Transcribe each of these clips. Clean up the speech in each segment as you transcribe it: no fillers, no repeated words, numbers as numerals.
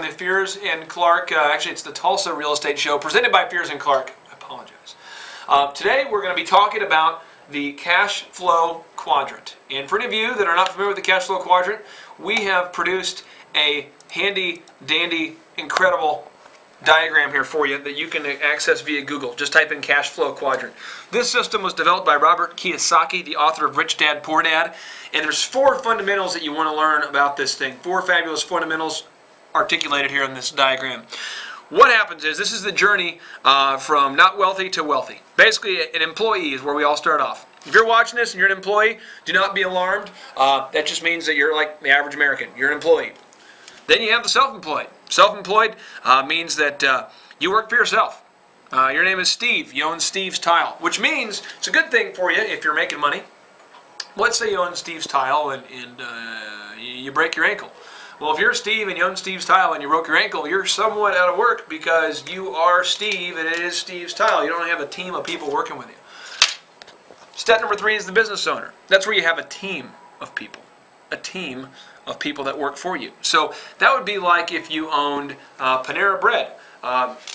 on the Fears and Clark, actually it's the Tulsa Real Estate Show, presented by Fears and Clark. I apologize. Today we're going to be talking about the cash flow quadrant. And for any of you that are not familiar with the cash flow quadrant, we have produced a handy, dandy, incredible diagram here for you that you can access via Google. Just type in cash flow quadrant. This system was developed by Robert Kiyosaki, the author of Rich Dad, Poor Dad. And there's 4 fundamentals that you want to learn about this thing. 4 fabulous fundamentals articulated here in this diagram. What happens is, this is the journey from not wealthy to wealthy. Basically, an employee is where we all start off. If you're watching this and you're an employee, do not be alarmed. That just means that you're like the average American. You're an employee. Then you have the self-employed. Self-employed means that you work for yourself. Your name is Steve. You own Steve's Tile, which means it's a good thing for you if you're making money. Let's say you own Steve's Tile and you break your ankle. Well, if you're Steve and you own Steve's Tile and you broke your ankle, you're somewhat out of work because you are Steve and it is Steve's Tile. You don't have a team of people working with you. Step number 3 is the business owner. That's where you have a team of people. A team of people that work for you. So that would be like if you owned Panera Bread.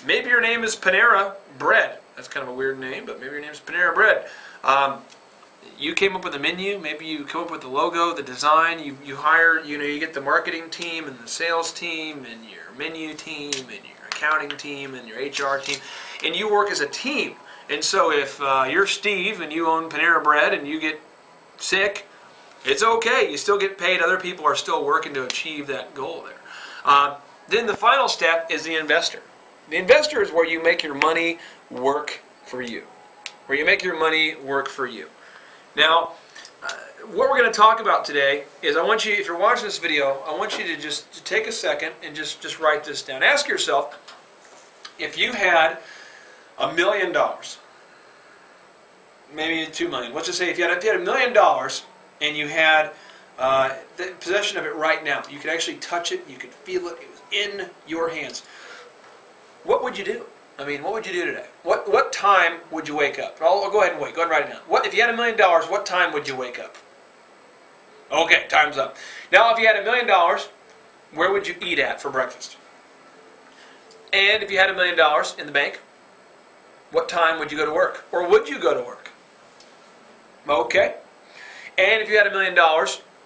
Maybe your name is Panera Bread. That's kind of a weird name, but maybe your name is Panera Bread. You came up with a menu. Maybe you come up with the logo, the design. You hire, you get the marketing team and the sales team and your menu team and your accounting team and your HR team, and you work as a team. And so if you're Steve and you own Panera Bread and you get sick, it's okay. You still get paid. Other people are still working to achieve that goal there. Then the final step is the investor. The investor is where you make your money work for you. Where you make your money work for you. Now, what we're going to talk about today is I want you, if you're watching this video, I want you to just take a second and just write this down. Ask yourself, if you had $1 million, maybe $2 million. Let's just say if you had $1 million and you had the possession of it right now, you could actually touch it, you could feel it, it was in your hands. What would you do? I mean, what would you do today? What time would you wake up? I'll go ahead and wait. Go ahead and write it down. If you had $1 million, what time would you wake up? Okay, time's up. Now, if you had $1 million, where would you eat at for breakfast? And if you had $1 million in the bank, what time would you go to work? Or would you go to work? Okay. And if you had $1 million,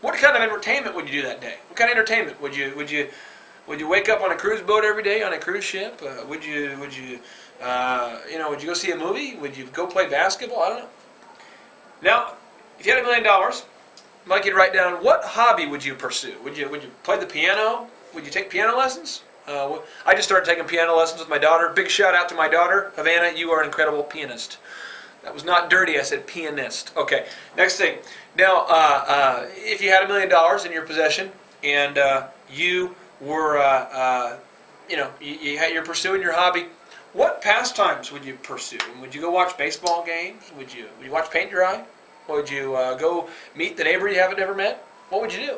what kind of entertainment would you do that day? What kind of entertainment would you wake up on a cruise boat every day on a cruise ship? Would you go see a movie? Would you go play basketball? I don't know. Now, if you had $1 million, I'd like you to write down, what hobby would you pursue? Would you play the piano? Would you take piano lessons? I just started taking piano lessons with my daughter. Big shout out to my daughter, Havana. You are an incredible pianist. That was not dirty. I said pianist. Okay. Next thing. Now, if you had $1 million in your possession and you were, you're pursuing your hobby, what pastimes would you pursue? Would you go watch baseball games? Would you watch paint dry? Would you go meet the neighbor you haven't ever met? What would you do?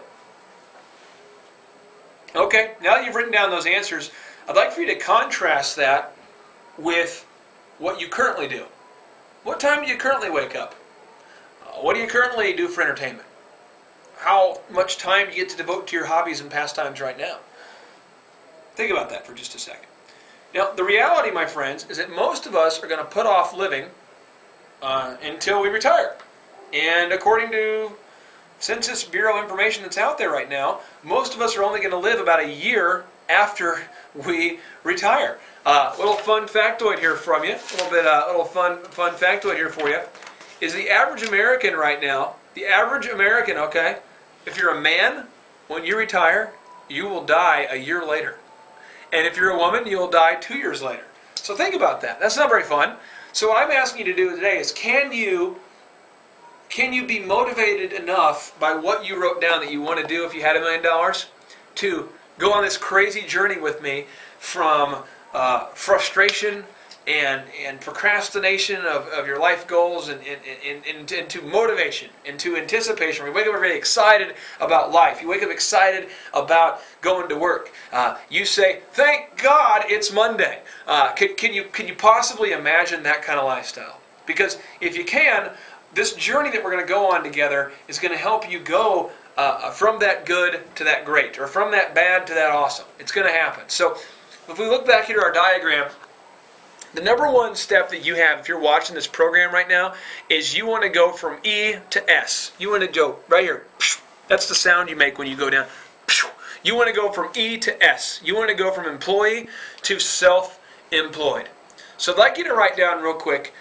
Okay, now that you've written down those answers, I'd like for you to contrast that with what you currently do. What time do you currently wake up? What do you currently do for entertainment? How much time do you get to devote to your hobbies and pastimes right now? Think about that for just a second. Now, the reality, my friends, is that most of us are going to put off living until we retire. And according to Census Bureau information that's out there right now, most of us are only going to live about a year after we retire. Little fun factoid here from you, little fun factoid here for you, is the average American right now, the average American, okay, if you're a man, when you retire, you will die a year later. And if you're a woman, you'll die 2 years later. So think about that. That's not very fun. So what I'm asking you to do today is, can you be motivated enough by what you wrote down that you want to do if you had $1 million to go on this crazy journey with me from frustration and procrastination of your life goals and into motivation, into anticipation. We wake up very excited about life. You wake up excited about going to work. You say, thank God it's Monday. Can you possibly imagine that kind of lifestyle? Because if you can, this journey that we're going to go on together is going to help you go from that good to that great, or from that bad to that awesome. It's going to happen. So if we look back here at our diagram, the number one step that you have if you're watching this program right now is you want to go from E to S. You want to go right here. That's the sound you make when you go down. You want to go from E to S. You want to go from employee to self-employed. So I'd like you to write down real quick,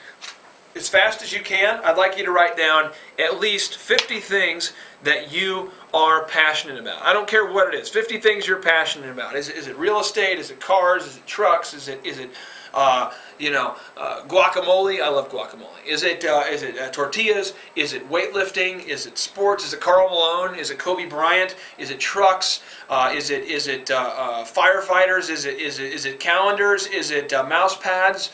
as fast as you can, I'd like you to write down at least 50 things that you are passionate about. I don't care what it is. 50 things you're passionate about. Is it real estate? Is it cars? Is it trucks? Is it guacamole? I love guacamole. Is it tortillas? Is it weightlifting? Is it sports? Is it Karl Malone? Is it Kobe Bryant? Is it trucks? Is it firefighters? Is it calendars? Is it mouse pads?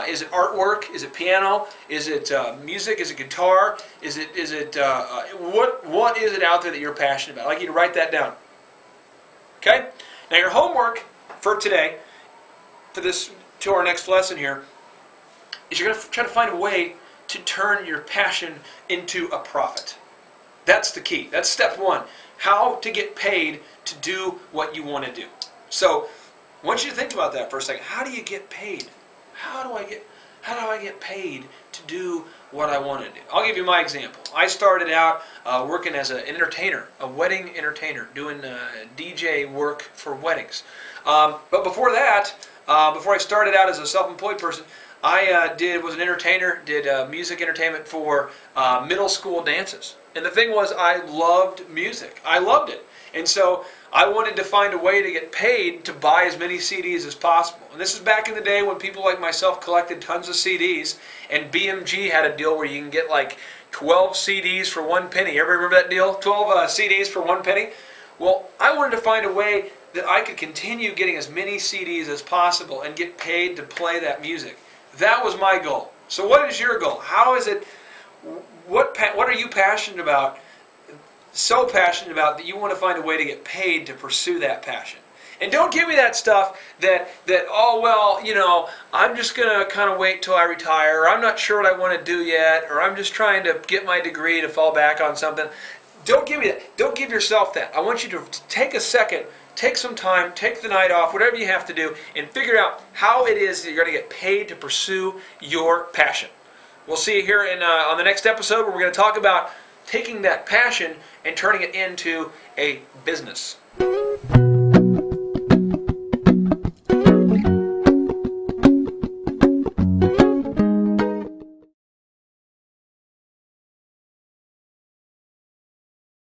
Is it artwork? Is it piano? Is it music? Is it guitar? What is it out there that you're passionate about? I'd like you to write that down. Okay? Now your homework for today, for this to our next lesson here, is you're going to try to find a way to turn your passion into a profit. That's the key. That's step one. How to get paid to do what you want to do. So I want you to think about that for a second. How do you get paid? How do I get paid to do what I want to do? I'll give you my example. I started out working as an entertainer, a wedding entertainer, doing DJ work for weddings. But before that, before I started out as a self-employed person, I was an entertainer, did music entertainment for middle school dances. And the thing was, I loved music. I loved it. And so I wanted to find a way to get paid to buy as many CDs as possible. And this is back in the day when people like myself collected tons of CDs, and BMG had a deal where you can get like 12 CDs for 1 penny. Everybody remember that deal? 12 CDs for 1 penny? Well, I wanted to find a way that I could continue getting as many CDs as possible and get paid to play that music. That was my goal. So what is your goal? How is it, what are you passionate about, so passionate about that you want to find a way to get paid to pursue that passion? And don't give me that stuff that oh, well, you know, I'm just going to kind of wait till I retire, or I'm not sure what I want to do yet, or I'm just trying to get my degree to fall back on something. Don't give me that. Don't give yourself that. I want you to take a second, take some time, take the night off, whatever you have to do, and figure out how it is that you're going to get paid to pursue your passion. We'll see you here on the next episode, where we're going to talk about taking that passion and turning it into a business.